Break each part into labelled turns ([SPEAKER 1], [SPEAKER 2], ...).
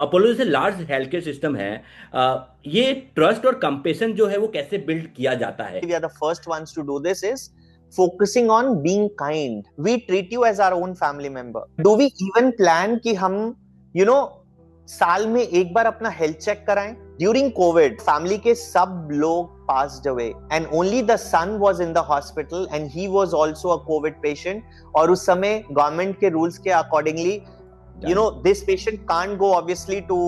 [SPEAKER 1] Apollo जैसे large health care system है, ये ट्रस्ट और कंपेशन जो है वो कैसे बिल्ड किया जाता है?
[SPEAKER 2] We are the first ones to do this is focusing on being kind. We treat you as our own family member. Do we even plan कि हम you know साल में एक बार अपना हेल्थ चेक कराएं? ड्यूरिंग कोविड फैमिली के सब लोग passed away and only the son was in the hospital and he was also a covid patient और उस समय गवर्नमेंट के रूल्स के accordingly this patient can't go obviously to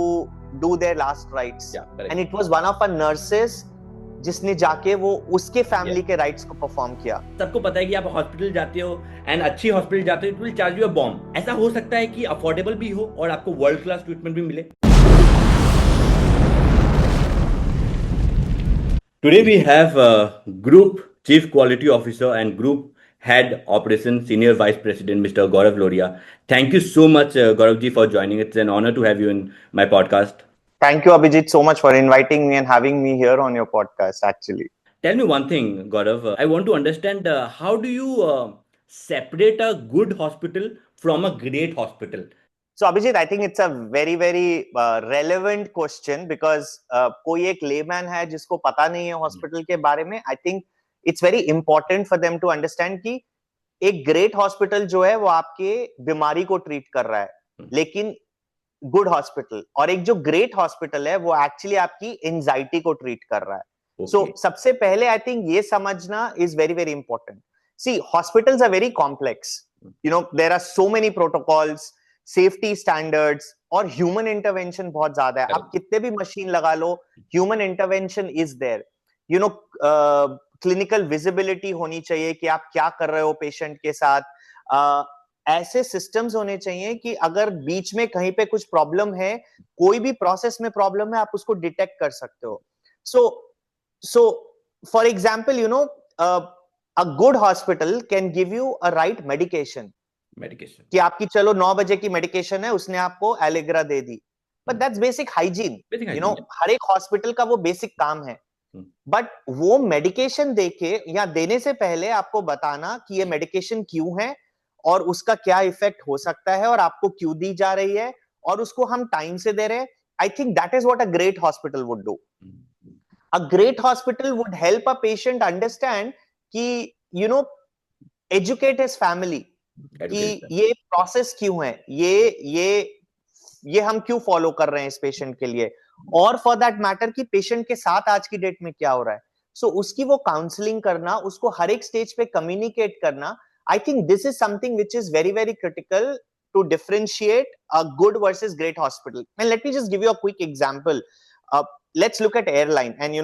[SPEAKER 2] do their last rites. And it was one of our nurses जिसने जाके वो उसके family के राइट्स को परफॉर्म किया।
[SPEAKER 1] सबको पता है कि आप हॉस्पिटल जाते हो एंड अच्छी हॉस्पिटल जाते हो, it will charge you a bomb. ऐसा हो सकता है कि अफोर्डेबल भी हो और आपको वर्ल्ड क्लास ट्रीटमेंट भी मिले। Today we have group chief quality officer and group head operation senior vice president Mr. Gaurav Loria. Thank you so much, Gaurav ji, for joining. It's an honor to have you in my podcast.
[SPEAKER 2] Thank you, Abhijit, so much for inviting me and having me here on your podcast, actually.
[SPEAKER 1] Tell me one thing, Gaurav. I want to understand how do you separate a good hospital from a great hospital?
[SPEAKER 2] So, Abhijit, I think it's a very, very relevant question because कोई एक layman है जिसको पता नहीं है hospital के बारे में. I think it's very important for them to understand कि एक great hospital जो है वो आपके बीमारी को treat कर रहा है, लेकिन गुड हॉस्पिटल और एक जो ग्रेट हॉस्पिटल है वो एक्चुअली आपकी एंजाइटी को ट्रीट कर रहा है। सो सबसे पहले आई थिंक ये समझना is very very important. See hospitals are very complex, there are so many protocols, safety standards और ह्यूमन इंटरवेंशन बहुत ज्यादा है। आप कितने भी मशीन लगा लो, human intervention is there. Clinical visibility होनी चाहिए कि आप क्या कर रहे हो पेशेंट के साथ। ऐसे सिस्टम्स होने चाहिए कि अगर बीच में कहीं पे कुछ प्रॉब्लम है, कोई भी प्रोसेस में प्रॉब्लम है, आप उसको डिटेक्ट कर सकते हो। So for example a good hospital can give you a right medication कि आपकी चलो 9 बजे की मेडिकेशन है, उसने आपको एलेग्रा दे दी, बट दैट्स बेसिक हाइजीन। हर एक हॉस्पिटल का वो बेसिक काम है। बट वो मेडिकेशन देके या देने से पहले आपको बताना कि ये मेडिकेशन क्यों है और उसका क्या इफेक्ट हो सकता है और आपको क्यों दी जा रही है और उसको हम टाइम से दे रहे हैं। I think that is what a great hospital would do. A great hospital would help a patient understand कि एजुकेट हिज फैमिली कि ये प्रोसेस क्यों है, ये हम क्यों फॉलो कर रहे हैं इस पेशेंट के लिए, और फॉर दैट मैटर कि पेशेंट के साथ आज की डेट में क्या हो रहा है। सो उसकी वो काउंसलिंग करना, उसको हर एक स्टेज पे कम्युनिकेट करना, I think this is something which is very, very critical to differentiate a good versus great hospital. And let me just give you a quick example. Let's look at airline. And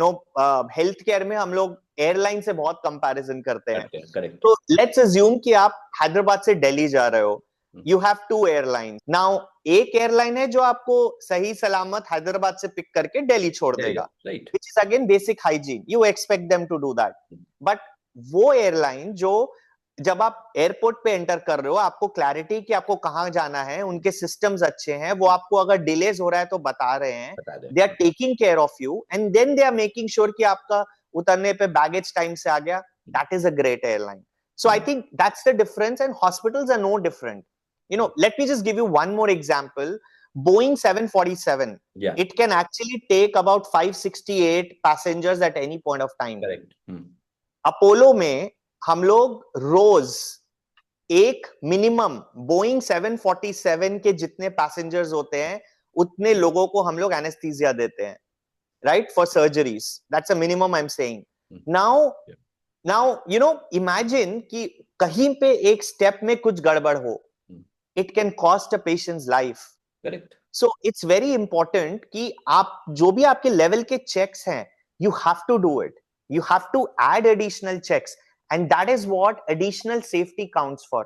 [SPEAKER 2] healthcare में हम लोग airline से बहुत comparison करते हैं.
[SPEAKER 1] Correct.
[SPEAKER 2] So let's assume कि आप हैदराबाद से दिल्ली जा रहे हो. You have two airlines. Now एक एयरलाइन है जो आपको सही सलामत हैदराबाद से पिक करके दिल्ली छोड़ देगा.
[SPEAKER 1] Right.
[SPEAKER 2] Which is again basic hygiene. You expect them to do that. But वो एयरलाइन जो जब आप एयरपोर्ट पे एंटर कर रहे हो, आपको क्लैरिटी कि आपको कहां जाना है, उनके सिस्टम्स अच्छे हैं, वो आपको अगर डिलेज हो रहा है तो बता रहे हैं, they are taking care of you and then they are making sure कि आपका उतरने पे बैगेज टाइम से आ गया। That is a great airline. So I think that's the difference and hospitals are no different. Let me just give you one more example. Boeing 747, it can actually take about 568 passengers at any point of time.
[SPEAKER 1] Correct.
[SPEAKER 2] Apollo में हम लोग रोज एक minimum Boeing 747 के जितने passengers होते हैं उतने लोगों को हम लोग एनेस्थीसिया देते हैं, right, for surgeries. That's a minimum I am saying. Now imagine कि कहीं पे एक स्टेप में कुछ गड़बड़ हो, it can cost a patient's life.
[SPEAKER 1] Correct.
[SPEAKER 2] So it's very important कि आप जो भी आपके लेवल के चेक्स हैं, you have to do it, you have to add additional checks, and that is what additional safety counts for,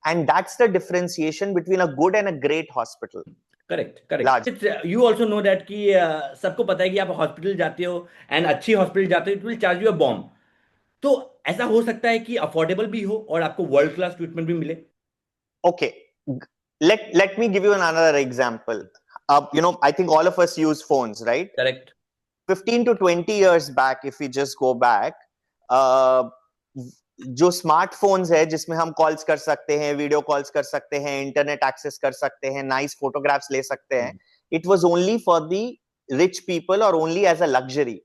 [SPEAKER 2] and that's the differentiation between a good and a great hospital.
[SPEAKER 1] Correct. You also know that कि सबको पता है कि आप hospital जाते हो and अच्छी hospital जाते हो, it will charge you a bomb. तो ऐसा हो सकता है कि अफोर्डेबल भी हो और आपको वर्ल्ड क्लास ट्रीटमेंट भी मिले।
[SPEAKER 2] Okay, let me give you another example. I think all of us use phones, right?
[SPEAKER 1] Correct.
[SPEAKER 2] 15 to 20 years back, if we just go back, जो स्मार्टफोन्स है जिसमें हम कॉल्स कर सकते हैं, वीडियो कॉल्स कर सकते हैं, इंटरनेट एक्सेस कर सकते हैं, नाइस फोटोग्राफ्स ले सकते हैं, it was only for the rich people or only as a luxury.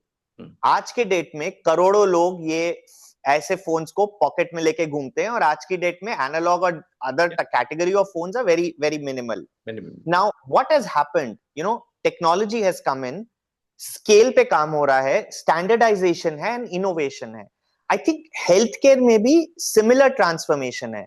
[SPEAKER 2] आज के डेट में करोड़ों लोग ये ऐसे फोन्स को पॉकेट में लेके घूमते हैं, और आज की डेट में एनालॉग और other category of phones are very very minimal. Now what has happened, technology has come in, scale पे काम हो रहा है, स्टैंडर्डाइजेशन है एंड इनोवेशन है. आई थिंक हेल्थ केयर में भी सिमिलर ट्रांसफॉर्मेशन है.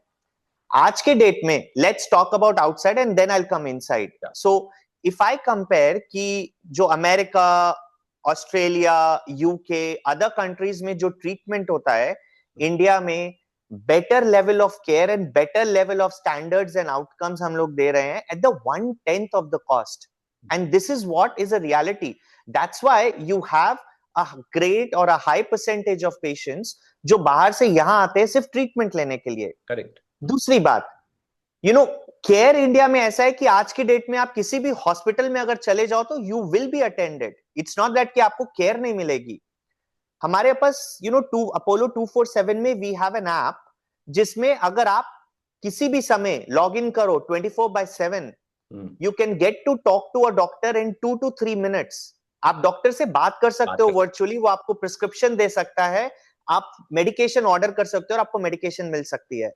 [SPEAKER 2] आज के डेट में let's talk about outside and then I will come inside. So if I compare कि जो America, Australia, UK, other countries में जो ट्रीटमेंट होता है, इंडिया में better level of care and better level of standards and outcomes हम लोग दे रहे हैं at the 1/10 of the cost. And this is what is a reality. That's why you have a great और a high percentage of patients जो बाहर से यहां आते हैं सिर्फ ट्रीटमेंट लेने के लिए.
[SPEAKER 1] करेक्ट.
[SPEAKER 2] दूसरी बात, केयर इंडिया में ऐसा है कि आज की डेट में आप किसी भी हॉस्पिटल में अगर चले जाओ तो you will be attended. It's not that कि आपको केयर नहीं मिलेगी. हमारे पास अपोलो 247 में वी हैव एन ऐप जिसमें अगर आप किसी भी समय लॉग इन करो 24/7, you can get to talk to a doctor in 2 to 3 minutes. आप डॉक्टर से बात कर सकते हो वर्चुअली, वो आपको प्रिस्क्रिप्शन दे सकता है, आप मेडिकेशन ऑर्डर कर सकते हो और आपको मेडिकेशन मिल सकती है.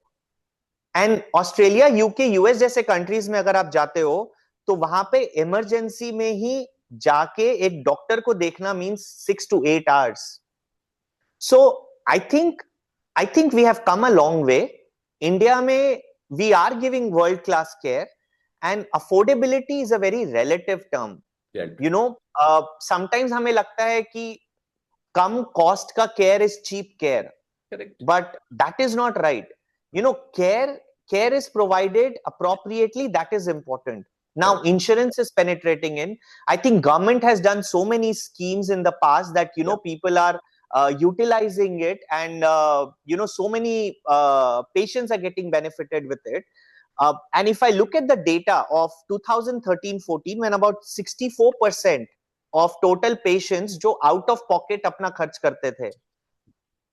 [SPEAKER 2] एंड ऑस्ट्रेलिया, यूके, यूएस जैसे कंट्रीज में अगर आप जाते हो तो वहां पे इमरजेंसी में ही जाके एक डॉक्टर को देखना means 6 to 8 hours. So I think we have come a long way. India में we are giving world class care and affordability is a very relative term. Sometimes हमें लगता है कि कम कॉस्ट का care is cheap care, but that is not right. Care is provided appropriately. That is important. Now, insurance is penetrating in. I think government has done so many schemes in the past that, people are utilizing it, and, so many patients are getting benefited with it. And if I look at the data of 2013-14, when about 64% of total patients जो out of pocket अपना खर्च करते थे,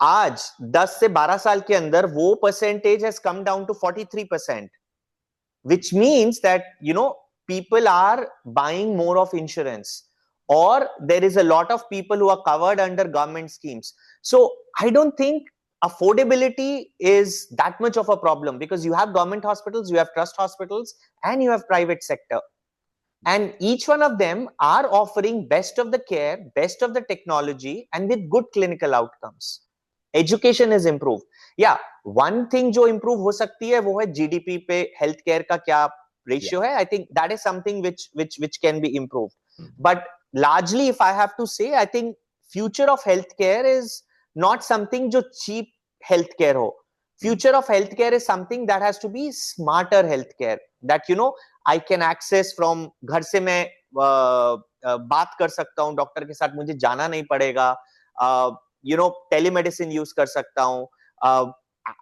[SPEAKER 2] आज 10 से 12 साल के अंदर वो percentage has come down to 43%, which means that people are buying more of insurance, or there is a lot of people who are covered under government schemes. So I don't think affordability is that much of a problem, because you have government hospitals, you have trust hospitals, and you have private sector, and each one of them are offering best of the care, best of the technology, and with good clinical outcomes. Education is improved. Yeah, one thing जो improve हो सकती है वो है GDP पे health care का क्या ratio है. I think that is something which can be improved. But largely, if I have to say, I think future of healthcare is not something जो cheap healthcare हो. Future of healthcare is something that has to be smarter healthcare, that I can access from घर से मैं बात कर सकता हूँ doctor के साथ, मुझे जाना नहीं पड़ेगा. टेलीमेडिसिन यूज कर सकता हूँ.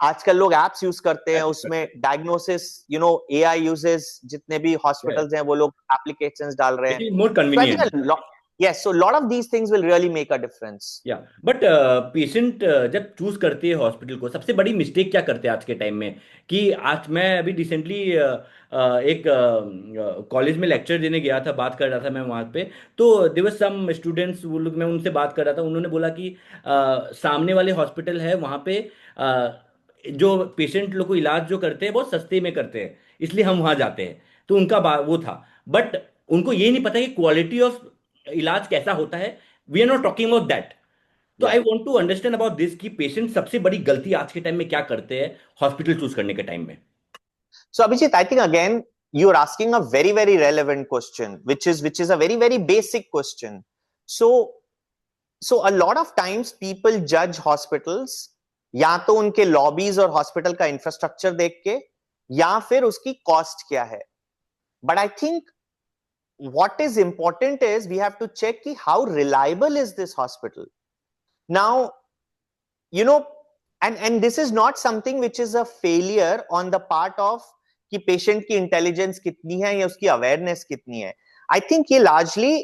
[SPEAKER 2] आजकल लोग एप्स यूज करते हैं, उसमें डायग्नोसिस, एआई यूजेस, जितने भी हॉस्पिटल्स हैं वो लोग एप्लीकेशंस डाल रहे हैं.
[SPEAKER 1] More convenient.
[SPEAKER 2] Yes, so a lot of these things will really make a difference.
[SPEAKER 1] Yeah, but patient जब चूज करते हैं हॉस्पिटल को, सबसे बड़ी मिस्टेक क्या करते हैं आज के टाइम में? कि आज मैं अभी रिसेंटली एक कॉलेज में लेक्चर देने गया था, बात कर रहा था मैं वहाँ पे. तो देयर वर सम स्टूडेंट्स, वो लोग, मैं उनसे बात कर रहा था, उन्होंने बोला कि सामने वाले हॉस्पिटल है वहाँ पे जो पेशेंट लोग को इलाज जो करते हैं बहुत सस्ते में करते हैं, इसलिए हम वहाँ जाते हैं. तो उनका वो था, बट उनको ये नहीं पता कि क्वालिटी ऑफ इलाज कैसा होता है. We are not talking about that. तो I want to understand about this कि पेशेंट सबसे बड़ी गलती आज के टाइम में क्या करते हैं हॉस्पिटल चूज करने के टाइम में.
[SPEAKER 2] So Abhijit, I think again you are asking a very very relevant question, which is a very very basic question. So a lot of times people judge hospitals या तो उनके lobbies और hospital का infrastructure देख के, या फिर उसकी कॉस्ट क्या है. But I think what is important is we have to check ki how reliable is this hospital. Now, and this is not something which is a failure on the part of कि patient की intelligence कितनी है या उसकी awareness कितनी है. I think ये largely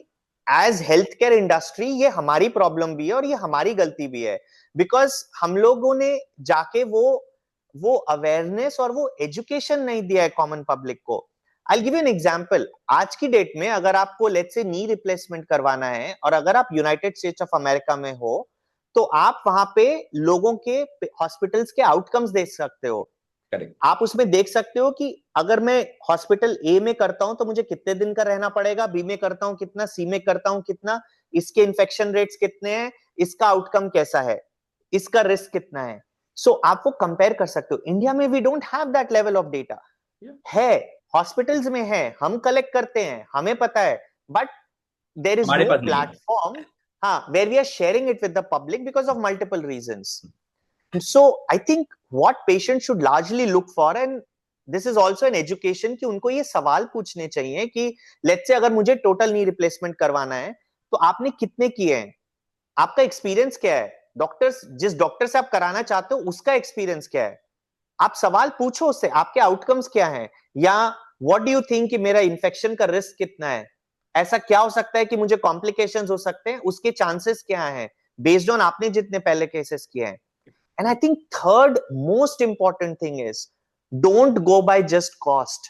[SPEAKER 2] as healthcare industry ये हमारी problem भी है और ये हमारी गलती भी है, because हम लोगों ने जाके वो awareness और वो education नहीं दिया है common public को. I'll give you an example. आज की डेट में अगर आपको लेट्स से नी रिप्लेसमेंट करवाना है और अगर आप यूनाइटेड स्टेट्स ऑफ अमेरिका में हो तो आप वहां पे लोगों के हॉस्पिटल्स के आउटकम्स देख सकते हो.
[SPEAKER 1] करेक्ट.
[SPEAKER 2] आप उसमें देख सकते हो कि अगर मैं हॉस्पिटल ए में करता हूं तो मुझे कितने दिन का रहना पड़ेगा, बी में करता हूं कितना, सी में करता हूं कितना, इसके इन्फेक्शन रेट्स कितने हैं, इसका आउटकम कैसा है, इसका रिस्क कितना है. सो आप वो कंपेयर कर सकते हो. इंडिया में we don't have that level of data. है, हॉस्पिटल्स में है, हम कलेक्ट करते हैं, हमें पता है, बट देयर इज
[SPEAKER 1] हमारे
[SPEAKER 2] नो
[SPEAKER 1] पास नहीं है.
[SPEAKER 2] प्लेटफॉर्म, हाँ, where we are sharing it with the public because of multiple reasons. So I think what patients should largely look for, and this is also an education, कि उनको ये सवाल पूछने चाहिए कि let's say अगर मुझे टोटल नी रिप्लेसमेंट करवाना है तो आपने कितने किए हैं, आपका एक्सपीरियंस क्या है, डॉक्टर्स जिस डॉक्टर से आप कराना चाहते हो उसका एक्सपीरियंस क्या है. आप सवाल पूछो उससे, आपके आउटकम्स क्या हैं, या व्हाट डू यू थिंक कि मेरा इन्फेक्शन का रिस्क कितना है, ऐसा क्या हो सकता है कि मुझे कॉम्प्लिकेशंस हो सकते हैं, उसके चांसेस क्या हैं बेस्ड ऑन आपने जितने पहले केसेस किए हैं. And I think third most important thing is don't go by just cost.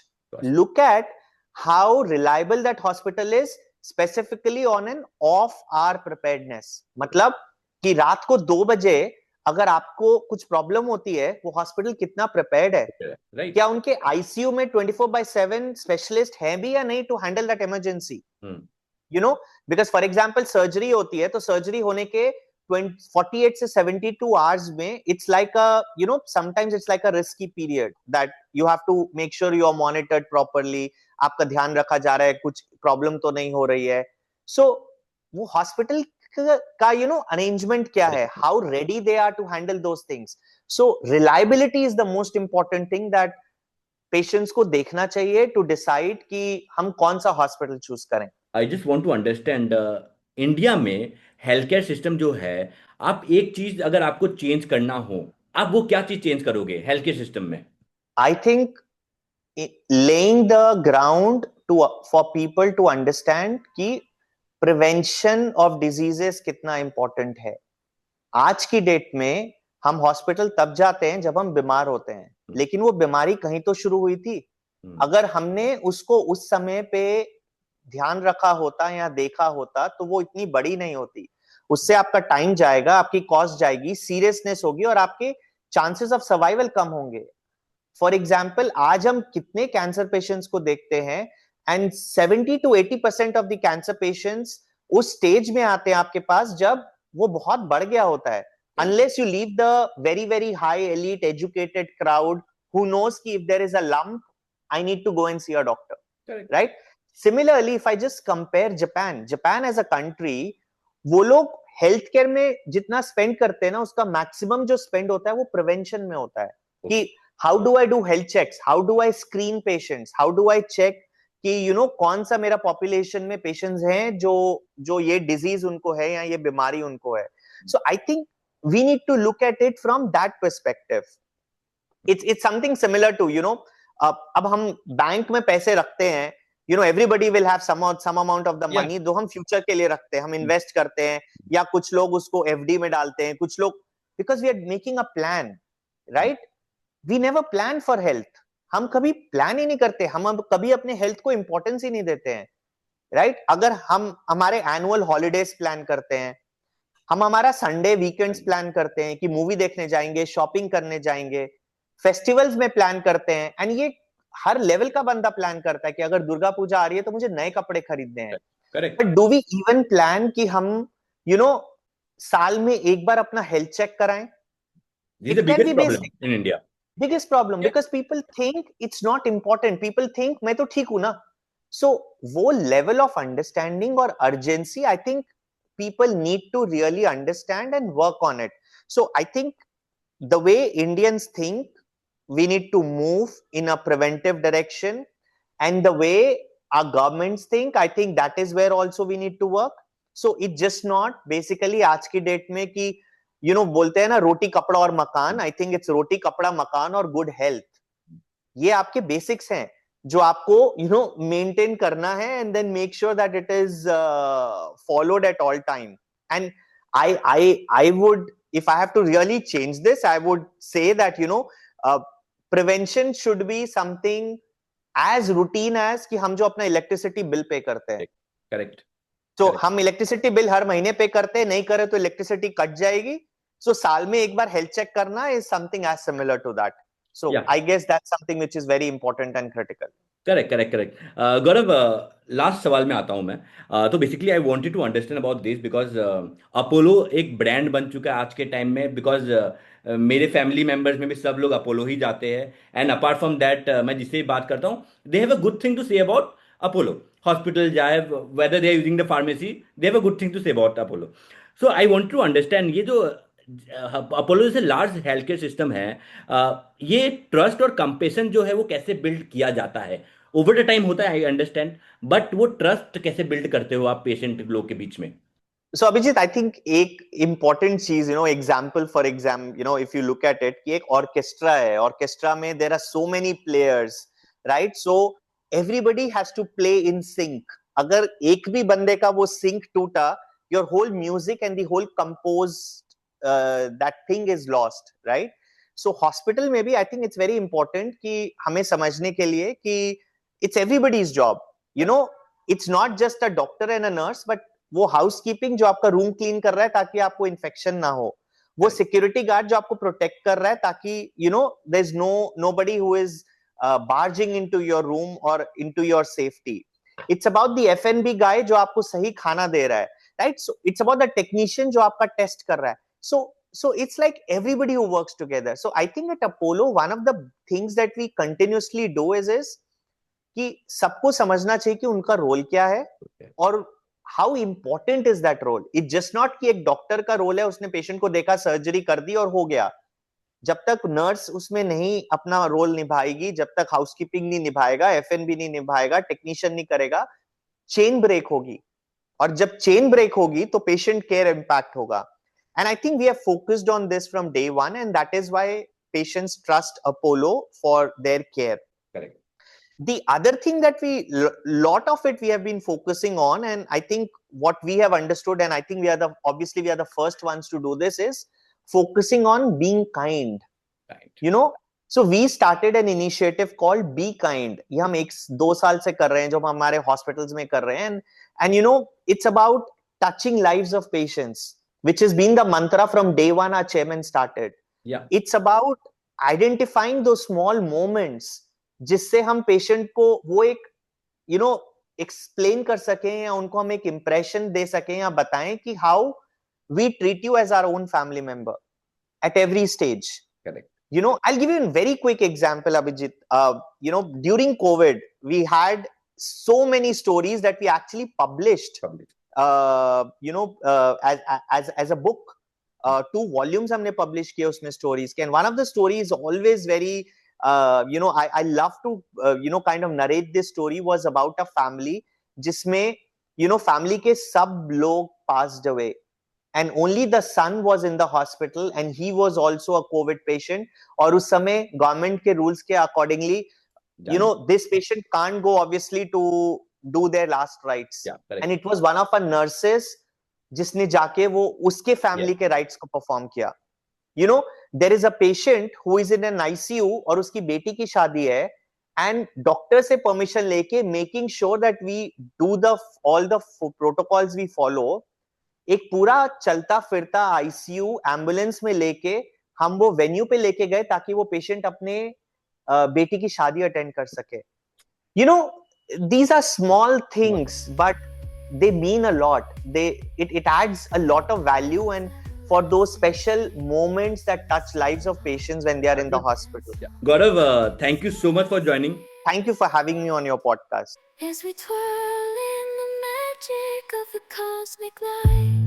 [SPEAKER 2] Look at how reliable that hospital is, specifically on an off-hour preparedness. मतलब कि रात को 2 बजे अगर आपको कुछ प्रॉब्लम होती है, वो हॉस्पिटल कितना प्रिपेयर्ड है,
[SPEAKER 1] right.
[SPEAKER 2] क्या उनके आईसीयू में 24/7 स्पेशलिस्ट हैं भी या नहीं to handle that emergency. You know, because for example surgery होती है तो सर्जरी होने के 48 से 72 hours में it's like a, you know, sometimes it's like a risky period that you have to make sure you are monitored properly, आपका ध्यान रखा जा रहा है, कुछ प्रॉब्लम तो नहीं हो रही है. So वो हॉस्पिटल का you know arrangement क्या है, how ready they are to handle those things. So reliability is the most important thing that patients को देखना चाहिए to decide कि हम कौन सा हॉस्पिटल चूज करें.
[SPEAKER 1] I just want to understand, India में हेल्थ केयर सिस्टम जो है, आप एक चीज अगर आपको चेंज करना हो, आप वो क्या चीज चेंज करोगे हेल्थ केयर सिस्टम में?
[SPEAKER 2] I think laying the ground to for people to understand कि prevention of diseases कितना important है. आज की डेट में हम हॉस्पिटल तब जाते हैं जब हम बीमार होते हैं, लेकिन वो बीमारी कहीं तो शुरू हुई थी. अगर हमने उसको उस समय पे ध्यान रखा होता या देखा होता तो वो इतनी बड़ी नहीं होती. उससे आपका टाइम जाएगा, आपकी कॉस्ट जाएगी, सीरियसनेस होगी और आपके चांसेस ऑफ सर्वाइवल कम होंगे. फॉर एग्जाम्पल आज हम कितने कैंसर पेशेंट्स को देखते हैं and 70 to 80% of the cancer patients उस स्टेज में आते हैं आपके पास जब वो बहुत बढ़ गया होता है. Unless you leave the very very high elite educated crowd who knows कि if there is a lump, I need to go and see a doctor. Correct. Right? Similarly, if I just compare Japan as a country, वो लोग health care में जितना spend करते हैं ना, उसका maximum जो स्पेंड होता है वो प्रिवेंशन में होता है. कि how do I do health checks, how do I screen patients, how do I check कि यू नो कौन सा मेरा पॉपुलेशन में पेशेंट्स हैं जो ये डिजीज उनको है या ये बीमारी उनको है. So I think we need to look at it from that perspective. It's something similar to you know, अब हम बैंक में पैसे रखते हैं, you know everybody will have some amount of the money जो हम फ्यूचर के लिए रखते हैं, हम इन्वेस्ट करते हैं, या कुछ लोग उसको एफडी में डालते हैं, कुछ लोग because we are making a plan, right? We never plan for health. हम कभी प्लान ही नहीं करते, हम कभी अपने हेल्थ को इंपॉर्टेंस ही नहीं देते हैं, राइट? अगर हम हमारे एनुअल हॉलीडेज प्लान करते हैं, हम हमारा संडे वीकेंड्स प्लान करते हैं कि मूवी देखने जाएंगे, शॉपिंग करने जाएंगे, फेस्टिवल्स में प्लान करते हैं, एंड ये हर लेवल का बंदा प्लान करता है कि अगर दुर्गा पूजा आ रही है तो मुझे नए कपड़े खरीदने हैं.
[SPEAKER 1] Correct.
[SPEAKER 2] But do we even plan कि हम यू नो साल में एक बार अपना हेल्थ चेक कराएं?
[SPEAKER 1] This is the biggest problem in India.
[SPEAKER 2] Biggest problem because people think it's not important. People think मैं तो ठीक हूं ना. So वो level of understanding और urgency, I think people need to really understand and work on it. So I think the way Indians think, we need to move in a preventive direction, and the way our governments think, I think that is where also we need to work. So it's just not basically आज की date में कि you know बोलते हैं ना रोटी कपड़ा और मकान. I think it's रोटी कपड़ा मकान और good health. ये आपके बेसिक्स हैं जो आपको you know maintain करना है, and then make sure that it is followed at all time. And I would, if I have to really change this, I would say that you know prevention should be something as routine as कि हम जो अपना electricity bill pay करते हैं.
[SPEAKER 1] Correct.
[SPEAKER 2] तो हम electricity bill हर महीने पे करते हैं, नहीं करे तो इलेक्ट्रिसिटी कट जाएगी. सो साल में एक बार हेल्थ चेक करना is something as similar to that. So I guess that's something which is very important and critical.
[SPEAKER 1] Correct correct correct. Gaurav, last सवाल में आता हूं मैं. तो basically I wanted to understand about this because Apollo एक brand बन चुका है आज के टाइम में. बिकॉज मेरे फैमिली मेंबर्स में भी सब लोग अपोलो ही जाते हैं. एंड अपार्ट फ्रॉम दैट मैं जिससे भी बात करता हूँ, they have a good thing to say about Apollo. Hospital जाए, whether they are using the pharmacy, they have a good thing to say about Apollo. So I want to understand, ये जो Apollo जैसे large health care system है, ये trust और compassion जो है वो कैसे बिल्ड किया जाता है? ओवर द टाइम होता है, आई अंडरस्टैंड, बट वो ट्रस्ट कैसे बिल्ड करते हो आप पेशेंट लोग के बीच में?
[SPEAKER 2] So Abhijit, I think एक important चीज, example for example, if you look at it, कि एक orchestra है, orchestra में there are so many players, right? So everybody has to play in sync. अगर एक भी बंदे का वो sync टूटा, your whole music and the whole composed that thing is lost, right? So hospital में भी I think it's very important कि हमें समझने के लिए कि it's everybody's job. It's not just a doctor and a nurse, but वो house keeping जो आपका रूम क्लीन कर रहा है ताकि आपको इन्फेक्शन ना हो, वो सिक्योरिटी गार्ड जो आपको प्रोटेक्ट कर रहा है ताकि there is nobody who is barging into your room और into your safety. It's about the F N B guy जो आपको सही खाना दे रहा है, right? So it's about the technician जो आपका टेस्ट कर रहा है. So it's like everybody who works together. So I think at Apollo, one of the things that we continuously do is कि सबको समझना चाहिए कि उनका रोल क्या है और how important is that role. It just not कि एक डॉक्टर का रोल है, उसने पेशेंट को देखा, सर्जरी कर दी और हो गया. जब तक नर्स उसमें नहीं अपना रोल निभाएगी, जब तक हाउसकीपिंग नहीं निभाएगा, एफएनबी नहीं निभाएगा, टेक्नीशियन नहीं करेगा, चेन ब्रेक होगी. और जब चेन ब्रेक होगी तो पेशेंट केयर इंपैक्ट होगा. And I think we have focused on this from day one, and that is why patients trust Apollo for their care.
[SPEAKER 1] Correct.
[SPEAKER 2] The other thing that lot of it we have been focusing on, and I think what we have understood, and I think we are the first ones to do this, is focusing on being kind.
[SPEAKER 1] Right.
[SPEAKER 2] So we started an initiative called Be Kind. ये हम 1-2 साल से कर रहे हैं, जो हम हमारे हॉस्पिटल्स में कर रहे हैं. And it's about touching lives of patients, which has been the mantra from day one our chairman started.
[SPEAKER 1] Yeah.
[SPEAKER 2] It's about identifying those small moments जिससे हम पेशेंट को वो एक एक्सप्लेन कर सकें, या उनको हम एक इंप्रेशन दे सकें, या बताएं कि how we treat you as our own family member at every stage.
[SPEAKER 1] Correct.
[SPEAKER 2] I'll give you a very quick example, Abhijit. During COVID, we had so many stories that we actually published. As a book. 2 volumes हमने publish किए उसमें stories के. And one of the stories always very I love to kind of narrate this story, was about a family जिसमें family के सब लोग passed away and only the son was in the hospital and he was also a COVID patient. और उस समय government के rules के accordingly this patient can't go obviously to do their last rites.
[SPEAKER 1] Yeah,
[SPEAKER 2] and it was one of our nurses जिसने जाके वो उसके family के rites को perform किया. there is a patient who is in an ICU और उसकी बेटी की शादी है, and doctor से permission लेके making sure that we do all the protocols we follow, एक पूरा चलता फिरता ICU एम्बुलेंस में लेके हम वो वेन्यू पे लेके गए ताकि वो पेशेंट अपने बेटी की शादी अटेंड कर सके. these are small things but they mean a lot. It adds a lot of value, and for those special moments that touch lives of patients when they are in the hospital.
[SPEAKER 1] Gaurav, thank you so much for joining.
[SPEAKER 2] Thank you for having me on your podcast.
[SPEAKER 3] As we twirl in the magic of the cosmic light.